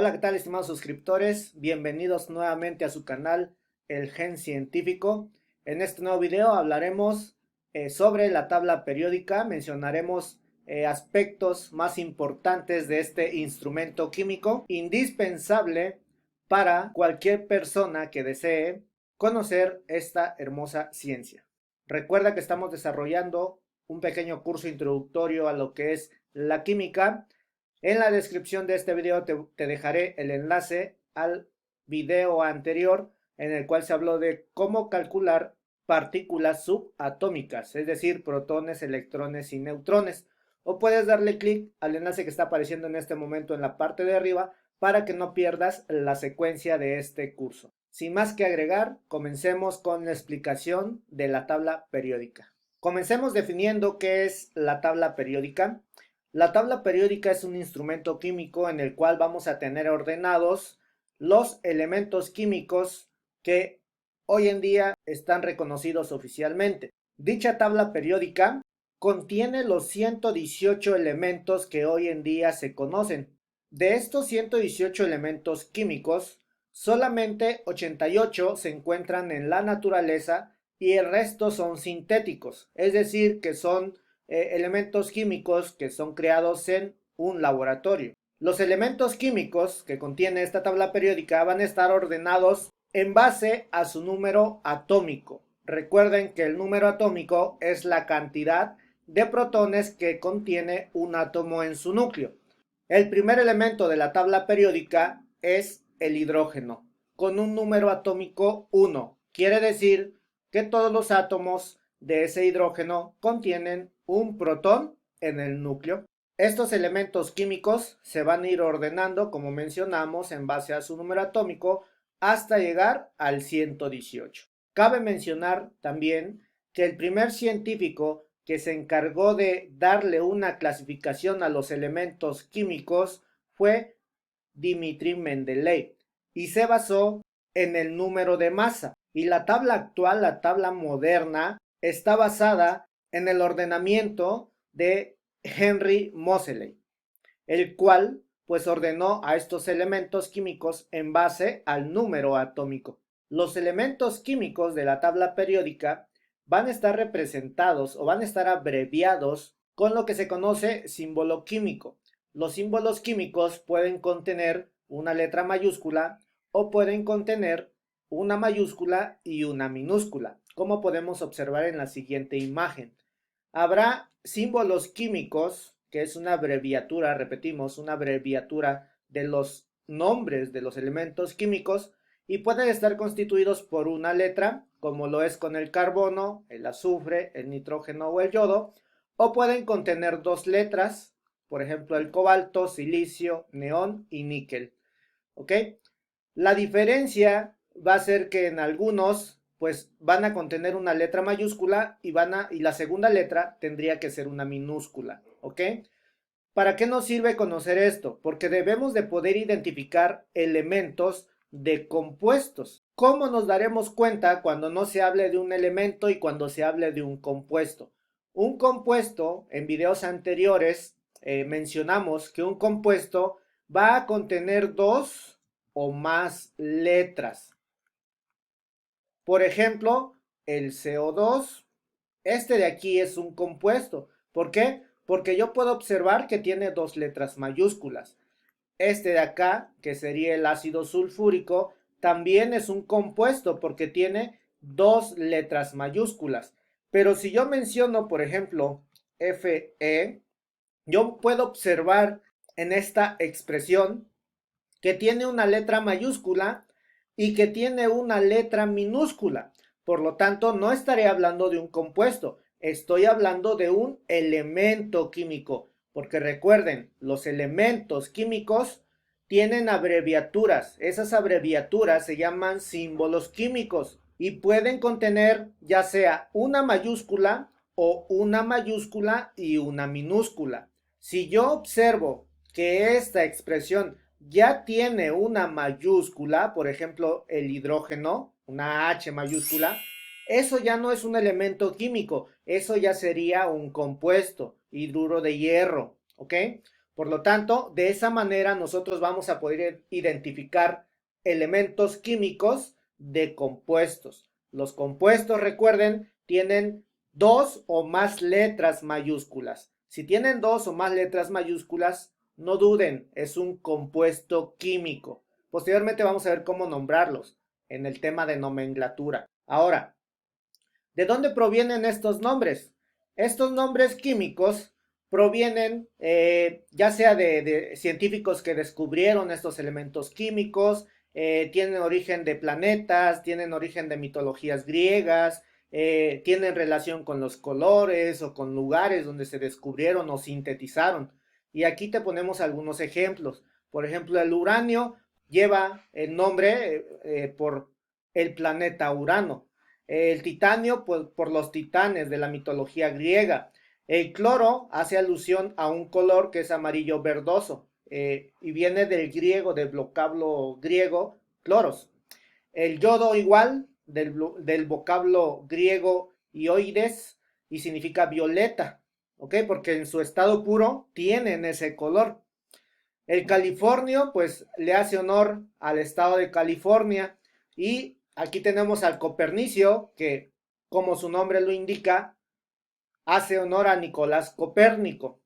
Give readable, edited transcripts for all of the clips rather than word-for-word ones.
Hola, ¿qué tal, estimados suscriptores? Bienvenidos nuevamente a su canal El Gen Científico. En este nuevo video hablaremos sobre la tabla periódica. Mencionaremos aspectos más importantes de este instrumento químico indispensable para cualquier persona que desee conocer esta hermosa ciencia. Recuerda que estamos desarrollando un pequeño curso introductorio a lo que es la química. En la descripción de este video te dejaré el enlace al video anterior en el cual se habló de cómo calcular partículas subatómicas, es decir, protones, electrones y neutrones. O puedes darle clic al enlace que está apareciendo en este momento en la parte de arriba para que no pierdas la secuencia de este curso. Sin más que agregar, comencemos con la explicación de la tabla periódica. Comencemos definiendo qué es la tabla periódica. La tabla periódica es un instrumento químico en el cual vamos a tener ordenados los elementos químicos que hoy en día están reconocidos oficialmente. Dicha tabla periódica contiene los 118 elementos que hoy en día se conocen. De estos 118 elementos químicos, solamente 88 se encuentran en la naturaleza y el resto son sintéticos, es decir, que son elementos químicos que son creados en un laboratorio. Los elementos químicos que contiene esta tabla periódica van a estar ordenados en base a su número atómico. Recuerden que el número atómico es la cantidad de protones que contiene un átomo en su núcleo. El primer elemento de la tabla periódica es el hidrógeno, con un número atómico 1. Quiere decir que todos los átomos de ese hidrógeno contienen un protón en el núcleo. Estos elementos químicos se van a ir ordenando, como mencionamos, en base a su número atómico hasta llegar al 118. Cabe mencionar también que el primer científico que se encargó de darle una clasificación a los elementos químicos fue Dmitri Mendeleev y se basó en el número de masa. Y la tabla actual, la tabla moderna, está basada en el ordenamiento de Henry Moseley, el cual pues ordenó a estos elementos químicos en base al número atómico. Los elementos químicos de la tabla periódica van a estar representados o van a estar abreviados con lo que se conoce símbolo químico. Los símbolos químicos pueden contener una letra mayúscula o pueden contener una mayúscula y una minúscula, como podemos observar en la siguiente imagen. Habrá símbolos químicos, que es una abreviatura, repetimos, una abreviatura de los nombres de los elementos químicos y pueden estar constituidos por una letra, como lo es con el carbono, el azufre, el nitrógeno o el yodo, o pueden contener dos letras, por ejemplo el cobalto, silicio, neón y níquel. ¿Ok? La diferencia va a ser que en algunos pues van a contener una letra mayúscula y la segunda letra tendría que ser una minúscula, ¿ok? ¿Para qué nos sirve conocer esto? Porque debemos de poder identificar elementos de compuestos. ¿Cómo nos daremos cuenta cuando no se hable de un elemento y cuando se hable de un compuesto? Un compuesto, en videos anteriores mencionamos que un compuesto va a contener dos o más letras. Por ejemplo, el CO2, este de aquí es un compuesto. ¿Por qué? Porque yo puedo observar que tiene dos letras mayúsculas. Este de acá, que sería el ácido sulfúrico, también es un compuesto porque tiene dos letras mayúsculas. Pero si yo menciono, por ejemplo, Fe, yo puedo observar en esta expresión que tiene una letra mayúscula y que tiene una letra minúscula. Por lo tanto, no estaré hablando de un compuesto, estoy hablando de un elemento químico, porque recuerden, los elementos químicos tienen abreviaturas. Esas abreviaturas se llaman símbolos químicos y pueden contener ya sea una mayúscula o una mayúscula y una minúscula. Si yo observo que esta expresión ya tiene una mayúscula, por ejemplo, el hidrógeno, una H mayúscula, eso ya no es un elemento químico, eso ya sería un compuesto, hidruro de hierro, ¿ok? Por lo tanto, de esa manera nosotros vamos a poder identificar elementos químicos de compuestos. Los compuestos, recuerden, tienen dos o más letras mayúsculas. Si tienen dos o más letras mayúsculas, no duden, es un compuesto químico. Posteriormente vamos a ver cómo nombrarlos en el tema de nomenclatura. Ahora, ¿de dónde provienen estos nombres? Estos nombres químicos provienen ya sea de científicos que descubrieron estos elementos químicos, tienen origen de planetas, tienen origen de mitologías griegas, tienen relación con los colores o con lugares donde se descubrieron o sintetizaron. Y aquí te ponemos algunos ejemplos. Por ejemplo, el uranio lleva el nombre por el planeta Urano. El titanio por los titanes de la mitología griega. El cloro hace alusión a un color que es amarillo verdoso y viene del griego, del vocablo griego, cloros. El yodo igual, del vocablo griego ioides, y significa violeta, ¿ok? Porque en su estado puro tienen ese color. El californio, pues le hace honor al estado de California. Y aquí tenemos al copernicio, que como su nombre lo indica, hace honor a Nicolás Copérnico.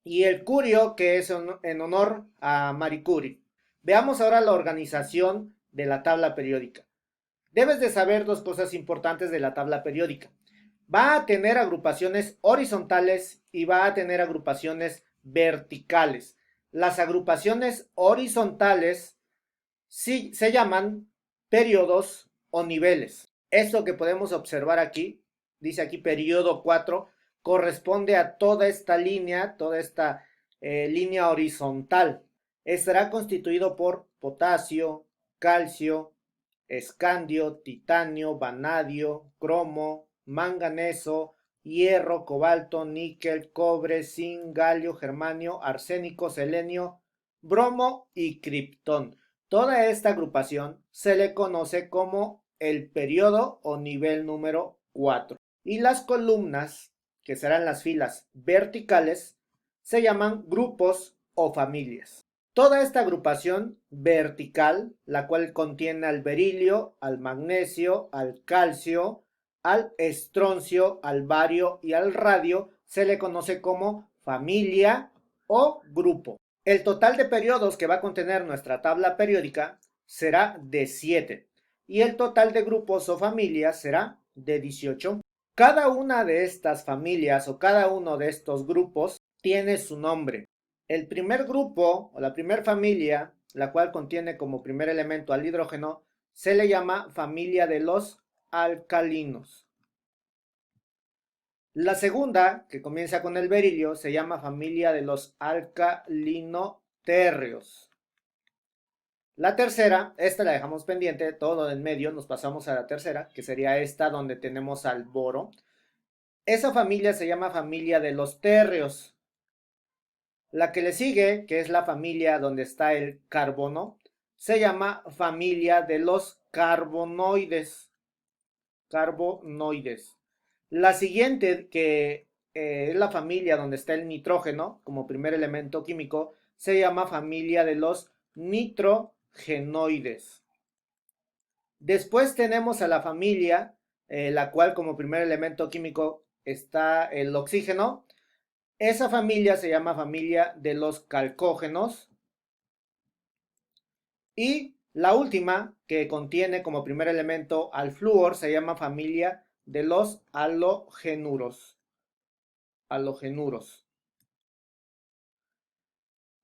Y el curio, que es en honor a Marie Curie. Veamos ahora la organización de la tabla periódica. Debes de saber dos cosas importantes de la tabla periódica. Va a tener agrupaciones horizontales y va a tener agrupaciones verticales. Las agrupaciones horizontales sí, se llaman periodos o niveles. Esto que podemos observar aquí, dice aquí periodo 4, corresponde a toda esta línea línea horizontal. Estará constituido por potasio, calcio, escandio, titanio, vanadio, cromo, manganeso, hierro, cobalto, níquel, cobre, zinc, galio, germanio, arsénico, selenio, bromo y criptón. Toda esta agrupación se le conoce como el periodo o nivel número 4. Y las columnas, que serán las filas verticales, se llaman grupos o familias. Toda esta agrupación vertical, la cual contiene al berilio, al magnesio, al calcio, al estroncio, al bario y al radio, se le conoce como familia o grupo. El total de periodos que va a contener nuestra tabla periódica será de 7 y el total de grupos o familias será de 18. Cada una de estas familias o cada uno de estos grupos tiene su nombre. El primer grupo o la primera familia, la cual contiene como primer elemento al hidrógeno, se le llama familia de los alcalinos. La segunda, que comienza con el berilio, se llama familia de los alcalinotérreos. La tercera, esta la dejamos pendiente, todo en medio, nos pasamos a la tercera, que sería esta donde tenemos al boro. Esa familia se llama familia de los térreos. La que le sigue, que es la familia donde está el carbono, se llama familia de los carbonoides. La siguiente, que es la familia donde está el nitrógeno como primer elemento químico, se llama familia de los nitrogenoides. Después tenemos a la familia, la cual como primer elemento químico está el oxígeno. Esa familia se llama familia de los calcógenos. Y la última, que contiene como primer elemento al flúor, se llama familia de los halogenuros.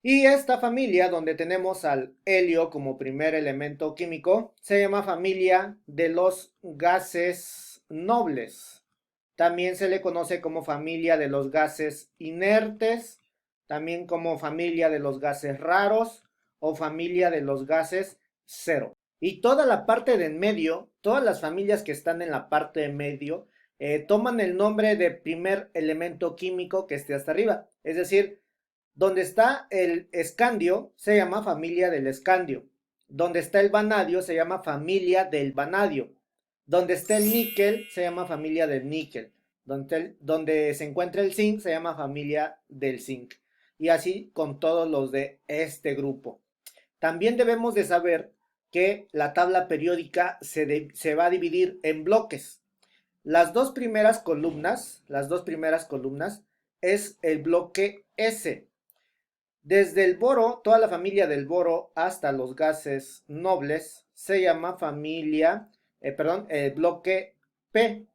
Y esta familia, donde tenemos al helio como primer elemento químico, se llama familia de los gases nobles. También se le conoce como familia de los gases inertes, también como familia de los gases raros o familia de los gases cero. Y toda la parte de en medio, todas las familias que están en la parte de medio, toman el nombre de primer elemento químico que esté hasta arriba. Es decir, donde está el escandio se llama familia del escandio. Donde está el vanadio se llama familia del vanadio. Donde está el níquel se llama familia del níquel. Donde se encuentra el zinc se llama familia del zinc. y así con todos los de este grupo. También debemos de saber que la tabla periódica se va a dividir en bloques. Las dos primeras columnas es el bloque S. Desde el boro, toda la familia del boro hasta los gases nobles se llama el bloque P.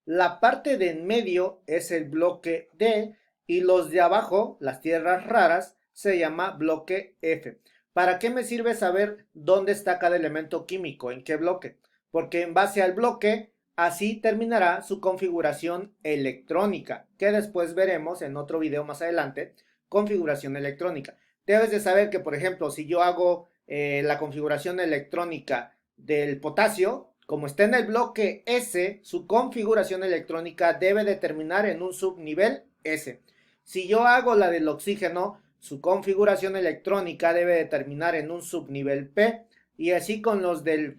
La parte de en medio es el bloque D y los de abajo, las tierras raras, se llama bloque F. ¿Para qué me sirve saber dónde está cada elemento químico, en qué bloque? Porque en base al bloque, así terminará su configuración electrónica, que después veremos en otro video más adelante, configuración electrónica. Debes de saber que, por ejemplo, si yo hago la configuración electrónica del potasio, como está en el bloque S, su configuración electrónica debe de terminar en un subnivel S. Si yo hago la del oxígeno, su configuración electrónica debe de terminar en un subnivel P, y así con los del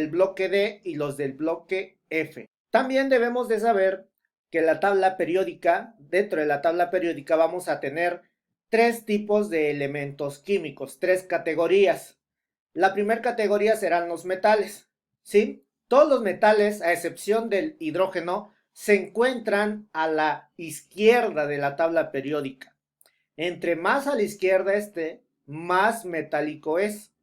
bloque D y los del bloque F. También debemos de saber que la tabla periódica, dentro de la tabla periódica vamos a tener tres tipos de elementos químicos, tres categorías. La primera categoría serán los metales, ¿sí? Todos los metales, a excepción del hidrógeno, se encuentran a la izquierda de la tabla periódica. Entre más a la izquierda esté, más metálico es.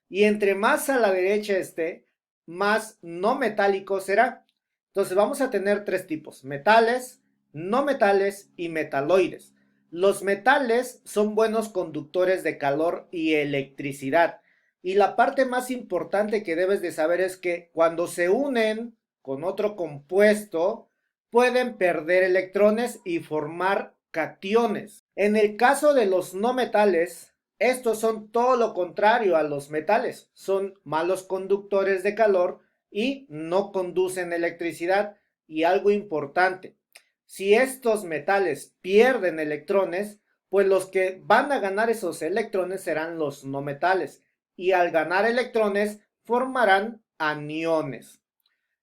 Y entre más a la derecha esté, más no metálico será. Entonces vamos a tener tres tipos: metales, no metales y metaloides. Los metales son buenos conductores de calor y electricidad. Y la parte más importante que debes de saber es que cuando se unen con otro compuesto, pueden perder electrones y formar cationes. En el caso de los no metales, estos son todo lo contrario a los metales. Son malos conductores de calor y no conducen electricidad. Y algo importante, si estos metales pierden electrones, pues los que van a ganar esos electrones serán los no metales. Y al ganar electrones formarán aniones.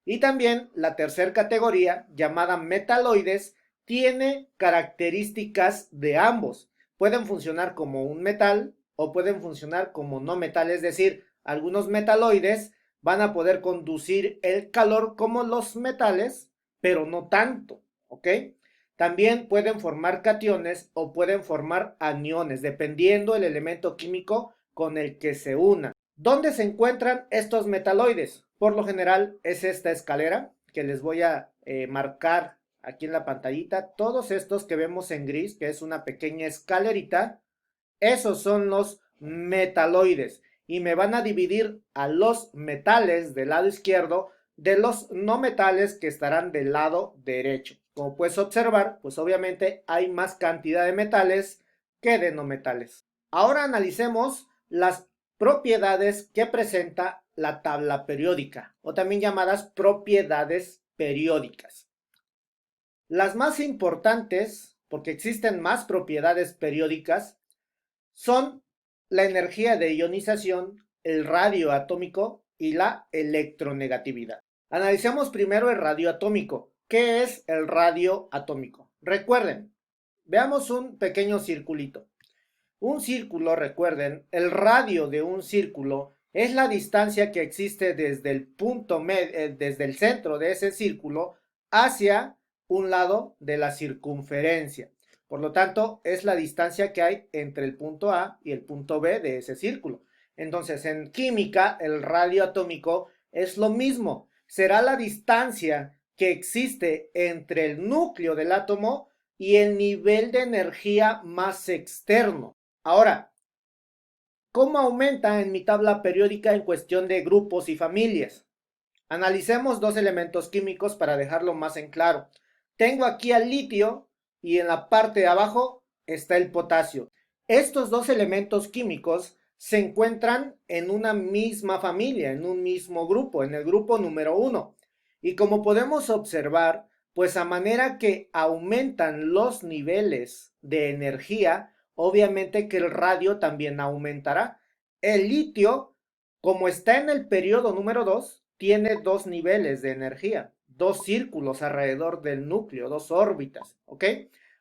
Y también la tercera categoría, llamada metaloides, tiene características de ambos. Pueden funcionar como un metal o pueden funcionar como no metal, es decir, algunos metaloides van a poder conducir el calor como los metales, pero no tanto, ¿ok? También pueden formar cationes o pueden formar aniones, dependiendo del elemento químico con el que se una. ¿Dónde se encuentran estos metaloides? Por lo general es esta escalera que les voy a marcar aquí en la pantallita. Todos estos que vemos en gris, que es una pequeña escalerita, esos son los metaloides. Y me van a dividir a los metales del lado izquierdo de los no metales que estarán del lado derecho. Como puedes observar, pues obviamente hay más cantidad de metales que de no metales. Ahora analicemos las propiedades que presenta la tabla periódica, o también llamadas propiedades periódicas. Las más importantes, porque existen más propiedades periódicas, son la energía de ionización, el radio atómico y la electronegatividad. Analicemos primero el radio atómico. ¿Qué es el radio atómico? Recuerden, veamos un pequeño circulito. Un círculo, recuerden, el radio de un círculo es la distancia que existe desde desde el centro de ese círculo hacia un lado de la circunferencia. Por lo tanto, es la distancia que hay entre el punto A y el punto B de ese círculo. Entonces, en química, el radio atómico es lo mismo. Será la distancia que existe entre el núcleo del átomo y el nivel de energía más externo. Ahora, ¿cómo aumenta en mi tabla periódica en cuestión de grupos y familias? Analicemos dos elementos químicos para dejarlo más en claro. Tengo aquí al litio y en la parte de abajo está el potasio. Estos dos elementos químicos se encuentran en una misma familia, en un mismo grupo, en el grupo número 1. Y como podemos observar, pues a manera que aumentan los niveles de energía, obviamente que el radio también aumentará. El litio, como está en el periodo número 2, tiene dos niveles de energía, dos círculos alrededor del núcleo, dos órbitas, ¿ok?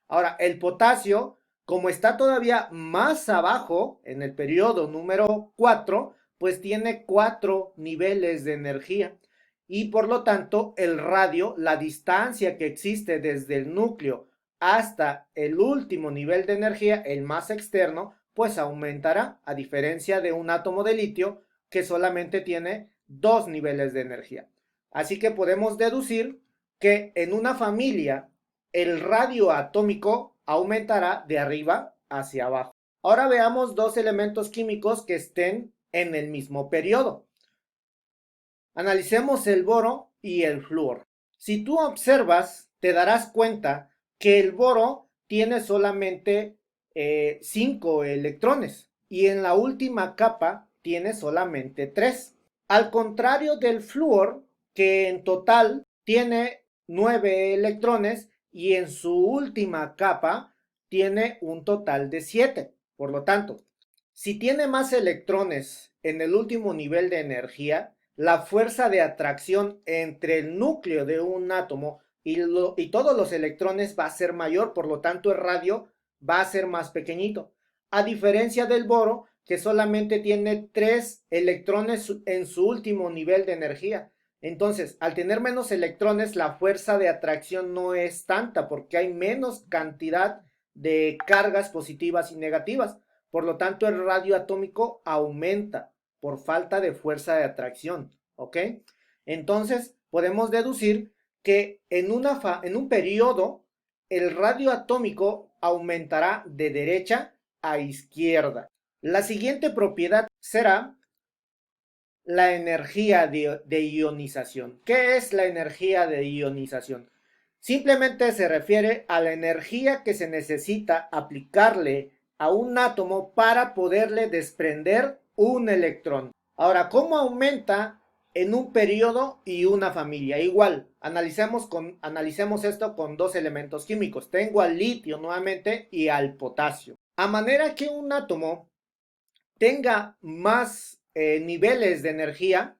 Ahora, el potasio, como está todavía más abajo, en el periodo número 4, pues tiene 4 niveles de energía. Y por lo tanto, el radio, la distancia que existe desde el núcleo hasta el último nivel de energía, el más externo, pues aumentará, a diferencia de un átomo de litio que solamente tiene 2 niveles de energía. Así que podemos deducir que en una familia el radio atómico aumentará de arriba hacia abajo. Ahora veamos dos elementos químicos que estén en el mismo periodo. Analicemos el boro y el flúor. Si tú observas, te darás cuenta que el boro tiene solamente 5 electrones y en la última capa tiene solamente 3. Al contrario del flúor, que en total tiene 9 electrones y en su última capa tiene un total de 7. Por lo tanto, si tiene más electrones en el último nivel de energía, la fuerza de atracción entre el núcleo de un átomo y todos los electrones va a ser mayor, por lo tanto el radio va a ser más pequeñito. A diferencia del boro, que solamente tiene 3 electrones en su último nivel de energía. Entonces, al tener menos electrones, la fuerza de atracción no es tanta porque hay menos cantidad de cargas positivas y negativas. Por lo tanto, el radio atómico aumenta por falta de fuerza de atracción, ¿ok? Entonces, podemos deducir que en un periodo el radio atómico aumentará de derecha a izquierda. La siguiente propiedad será la energía de ionización. ¿Qué es la energía de ionización? Simplemente se refiere a la energía que se necesita aplicarle a un átomo para poderle desprender un electrón. Ahora, ¿cómo aumenta en un periodo y una familia? Igual, analicemos esto con dos elementos químicos. Tengo al litio nuevamente y al potasio. A manera que un átomo tenga más niveles de energía,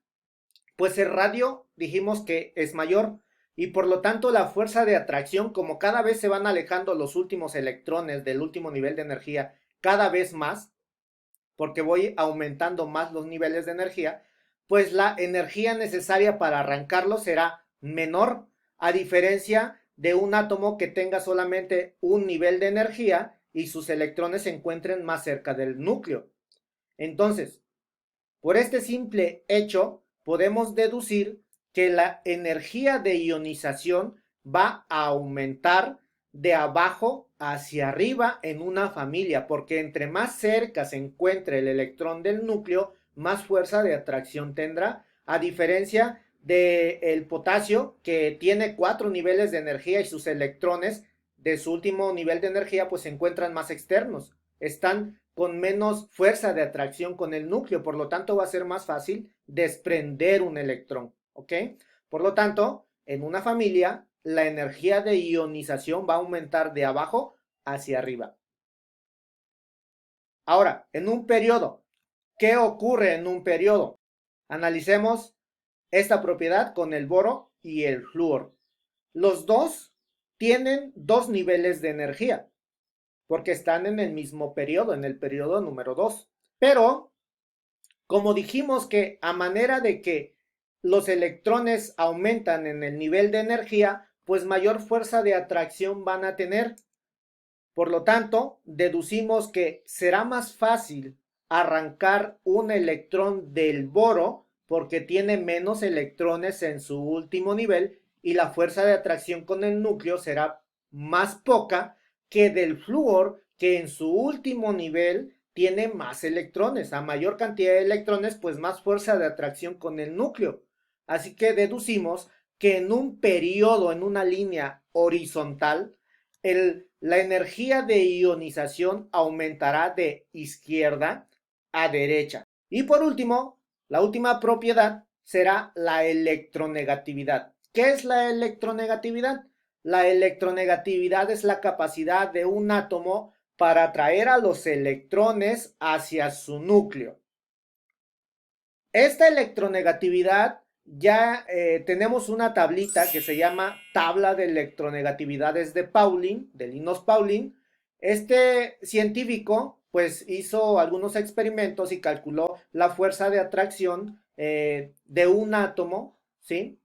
pues el radio dijimos que es mayor y por lo tanto la fuerza de atracción, como cada vez se van alejando los últimos electrones del último nivel de energía cada vez más, porque voy aumentando más los niveles de energía, pues la energía necesaria para arrancarlo será menor, a diferencia de un átomo que tenga solamente un nivel de energía y sus electrones se encuentren más cerca del núcleo. Entonces, por este simple hecho, podemos deducir que la energía de ionización va a aumentar de abajo hacia arriba en una familia, porque entre más cerca se encuentre el electrón del núcleo, más fuerza de atracción tendrá, a diferencia del potasio, que tiene 4 niveles de energía y sus electrones de su último nivel de energía pues se encuentran más externos, están con menos fuerza de atracción con el núcleo, por lo tanto va a ser más fácil desprender un electrón, ¿ok? Por lo tanto, en una familia, la energía de ionización va a aumentar de abajo hacia arriba. Ahora, en un periodo, ¿qué ocurre en un periodo? Analicemos esta propiedad con el boro y el flúor. Los dos tienen 2 niveles de energía, porque están en el mismo periodo, en el periodo número 2. Pero, como dijimos que a manera de que los electrones aumentan en el nivel de energía, pues mayor fuerza de atracción van a tener. Por lo tanto, deducimos que será más fácil arrancar un electrón del boro porque tiene menos electrones en su último nivel y la fuerza de atracción con el núcleo será más poca que del flúor, que en su último nivel tiene más electrones. A mayor cantidad de electrones, pues más fuerza de atracción con el núcleo. Así que deducimos que en un periodo, en una línea horizontal, la energía de ionización aumentará de izquierda a derecha. Y por último, la última propiedad será la electronegatividad. ¿Qué es la electronegatividad? La electronegatividad es la capacidad de un átomo para atraer a los electrones hacia su núcleo. Esta electronegatividad ya tenemos una tablita que se llama tabla de electronegatividades de Pauling, de Linus Pauling, Este científico pues hizo algunos experimentos y calculó la fuerza de atracción de un átomo, ¿sí?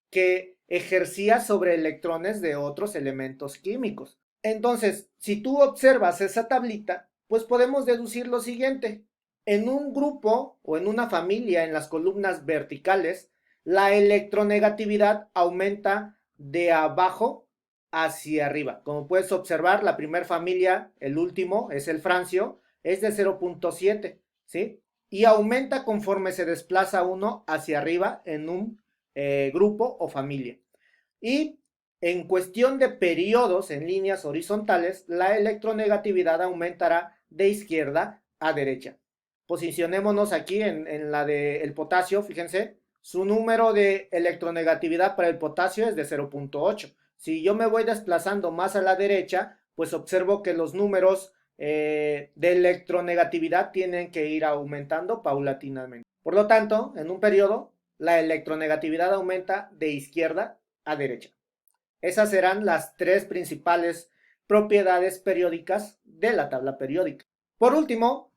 Que ejercía sobre electrones de otros elementos químicos. Entonces, si tú observas esa tablita, pues podemos deducir lo siguiente. En un grupo o en una familia en las columnas verticales, la electronegatividad aumenta de abajo hacia arriba. Como puedes observar, la primera familia, el último, es el francio, es de 0.7, ¿sí? Y aumenta conforme se desplaza uno hacia arriba en un grupo o familia. Y en cuestión de periodos en líneas horizontales, la electronegatividad aumentará de izquierda a derecha. Posicionémonos aquí en la del potasio, fíjense, su número de electronegatividad para el potasio es de 0.8. Si yo me voy desplazando más a la derecha, pues observo que los números de electronegatividad tienen que ir aumentando paulatinamente. Por lo tanto, en un periodo, la electronegatividad aumenta de izquierda a derecha. Esas serán las tres principales propiedades periódicas de la tabla periódica. Por último,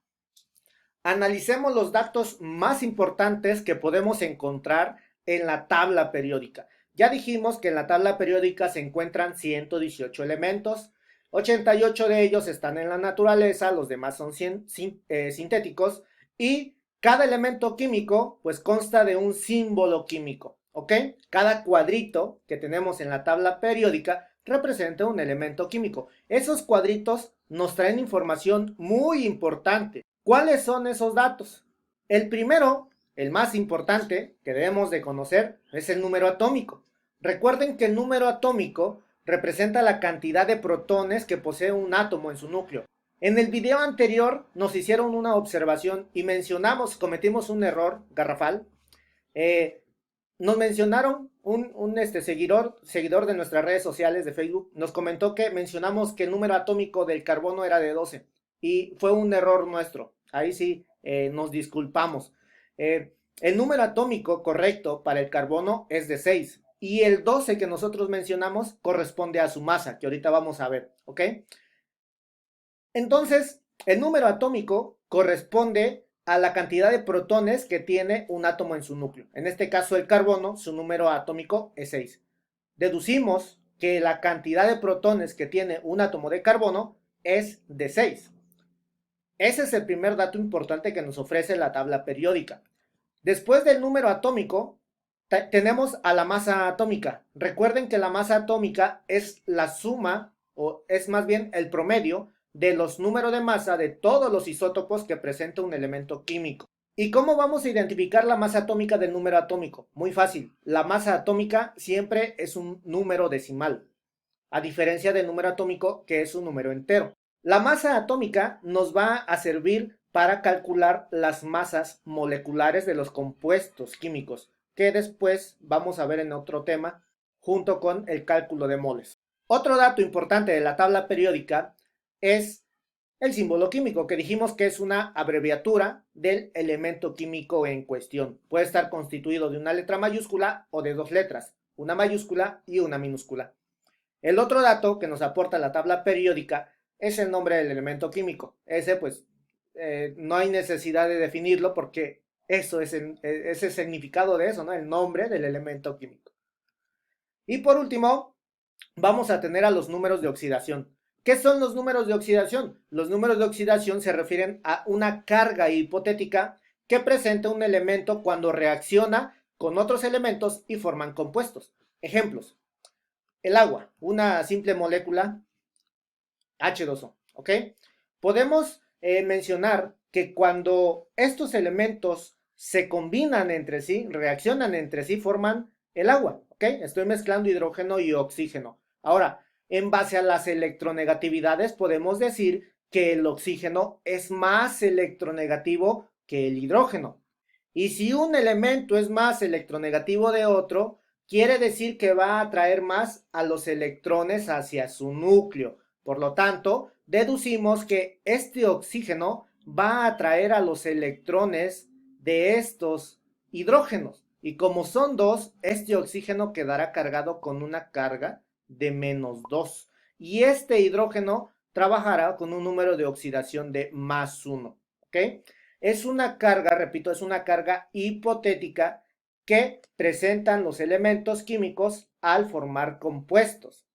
analicemos los datos más importantes que podemos encontrar en la tabla periódica. Ya dijimos que en la tabla periódica se encuentran 118 elementos, 88 de ellos están en la naturaleza, los demás son sintéticos y cada elemento químico pues consta de un símbolo químico, ¿ok? Cada cuadrito que tenemos en la tabla periódica representa un elemento químico. Esos cuadritos nos traen información muy importante. ¿Cuáles son esos datos? El primero, el más importante que debemos de conocer, es el número atómico. Recuerden que el número atómico representa la cantidad de protones que posee un átomo en su núcleo. En el video anterior nos hicieron una observación y cometimos un error garrafal. Nos mencionaron un seguidor de nuestras redes sociales de Facebook, nos comentó que mencionamos que el número atómico del carbono era de 12 y fue un error nuestro. Ahí sí nos disculpamos. El número atómico correcto para el carbono es de 6 y el 12 que nosotros mencionamos corresponde a su masa, que ahorita vamos a ver, ¿ok? Entonces, el número atómico corresponde a la cantidad de protones que tiene un átomo en su núcleo. En este caso, el carbono, su número atómico es 6. Deducimos que la cantidad de protones que tiene un átomo de carbono es de 6. Ese es el primer dato importante que nos ofrece la tabla periódica. Después del número atómico, tenemos a la masa atómica. Recuerden que la masa atómica es la suma, o es más bien el promedio, de los números de masa de todos los isótopos que presenta un elemento químico. ¿Y cómo vamos a identificar la masa atómica del número atómico? Muy fácil. La masa atómica siempre es un número decimal, a diferencia del número atómico que es un número entero. La masa atómica nos va a servir para calcular las masas moleculares de los compuestos químicos, que después vamos a ver en otro tema, junto con el cálculo de moles. Otro dato importante de la tabla periódica es el símbolo químico, que dijimos que es una abreviatura del elemento químico en cuestión. Puede estar constituido de una letra mayúscula o de dos letras, una mayúscula y una minúscula. El otro dato que nos aporta la tabla periódica es el nombre del elemento químico. Ese pues no hay necesidad de definirlo porque eso es el significado de eso, ¿no? El nombre del elemento químico. Y por último, vamos a tener a los números de oxidación. ¿Qué son los números de oxidación? Los números de oxidación se refieren a una carga hipotética que presenta un elemento cuando reacciona con otros elementos y forman compuestos. Ejemplos: el agua, una simple molécula H2O, ¿ok? Podemos mencionar que cuando estos elementos se combinan entre sí, reaccionan entre sí, forman el agua, ¿ok? Estoy mezclando hidrógeno y oxígeno. Ahora, en base a las electronegatividades, podemos decir que el oxígeno es más electronegativo que el hidrógeno. Y si un elemento es más electronegativo de otro, quiere decir que va a atraer más a los electrones hacia su núcleo. Por lo tanto, deducimos que este oxígeno va a atraer a los electrones de estos hidrógenos. Y como son dos, este oxígeno quedará cargado con una carga de -2. Y este hidrógeno trabajara con un número de oxidación de +1, ¿ok? Es una carga, repito, es una carga hipotética que presentan los elementos químicos al formar compuestos.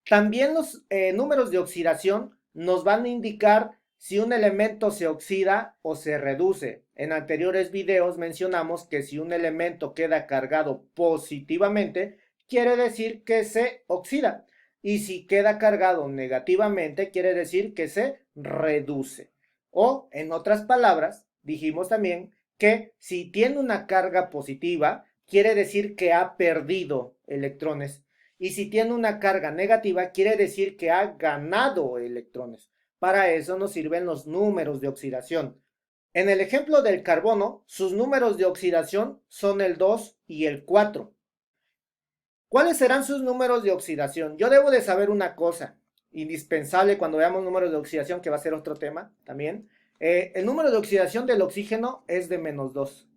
También los números de oxidación nos van a indicar si un elemento se oxida o se reduce. En anteriores videos mencionamos que si un elemento queda cargado positivamente, quiere decir que se oxida. Y si queda cargado negativamente, quiere decir que se reduce. O, en otras palabras, dijimos también que si tiene una carga positiva, quiere decir que ha perdido electrones. Y si tiene una carga negativa, quiere decir que ha ganado electrones. Para eso nos sirven los números de oxidación. En el ejemplo del carbono, sus números de oxidación son el 2 y el 4. ¿Cuáles serán sus números de oxidación? Yo debo de saber una cosa indispensable cuando veamos números de oxidación, que va a ser otro tema también. El número de oxidación del oxígeno es de -2,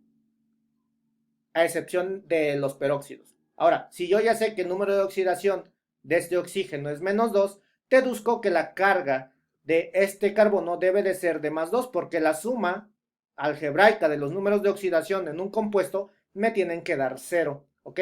a excepción de los peróxidos. Ahora, si yo ya sé que el número de oxidación de este oxígeno es -2, deduzco que la carga de este carbono debe de ser de +2, porque la suma algebraica de los números de oxidación en un compuesto me tienen que dar 0, ¿ok?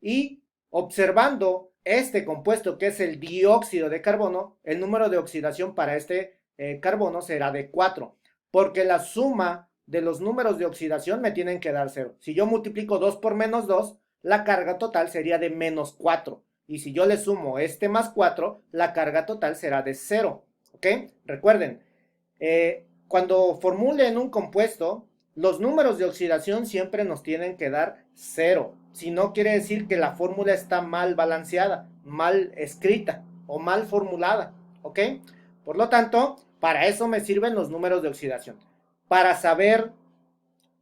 Y observando este compuesto, que es el dióxido de carbono, el número de oxidación para este carbono será de 4, porque la suma de los números de oxidación me tienen que dar 0. Si yo multiplico 2 por -2, la carga total sería de -4. Y si yo le sumo este +4, la carga total será de 0. ¿Ok? Recuerden, cuando formulen un compuesto, los números de oxidación siempre nos tienen que dar 0. Si no, quiere decir que la fórmula está mal balanceada, mal escrita o mal formulada. ¿Ok? Por lo tanto, para eso me sirven los números de oxidación. Para saber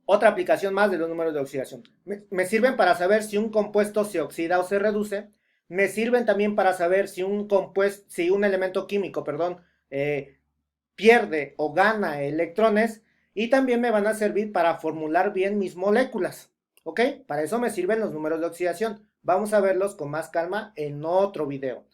otra aplicación más de los números de oxidación. Me sirven para saber si un compuesto se oxida o se reduce. Me sirven también para saber si un elemento químico, pierde o gana electrones. Y también me van a servir para formular bien mis moléculas. ¿Ok? Para eso me sirven los números de oxidación. Vamos a verlos con más calma en otro video.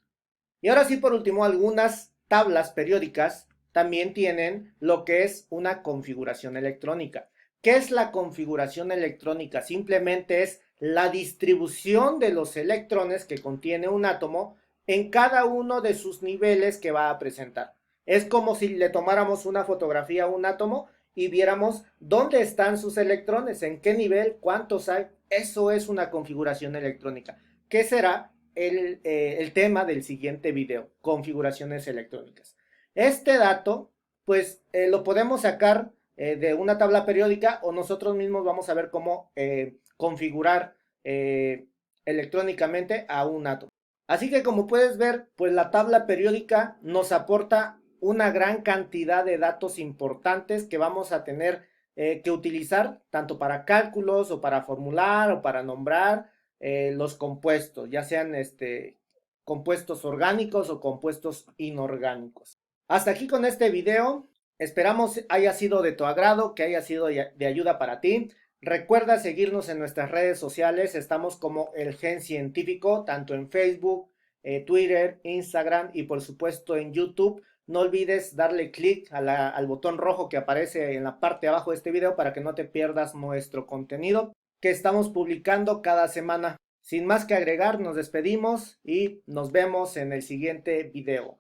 Y ahora sí, por último, algunas tablas periódicas también tienen lo que es una configuración electrónica. ¿Qué es la configuración electrónica? Simplemente es la distribución de los electrones que contiene un átomo en cada uno de sus niveles que va a presentar. Es como si le tomáramos una fotografía a un átomo y viéramos dónde están sus electrones, en qué nivel, cuántos hay. Eso es una configuración electrónica. ¿Qué será? El tema del siguiente video, configuraciones electrónicas. Este dato, pues lo podemos sacar de una tabla periódica, o nosotros mismos vamos a ver cómo configurar electrónicamente a un átomo. Así que, como puedes ver, pues la tabla periódica nos aporta una gran cantidad de datos importantes que vamos a tener que utilizar tanto para cálculos o para formular o para nombrar los compuestos, ya sean compuestos orgánicos o compuestos inorgánicos. Hasta aquí con este video. Esperamos haya sido de tu agrado, que haya sido de ayuda para ti. Recuerda seguirnos en nuestras redes sociales. Estamos como El Gen Científico, tanto en Facebook, Twitter, Instagram y por supuesto en YouTube. No olvides darle clic al botón rojo que aparece en la parte de abajo de este video para que no te pierdas nuestro contenido que estamos publicando cada semana. Sin más que agregar, nos despedimos y nos vemos en el siguiente video.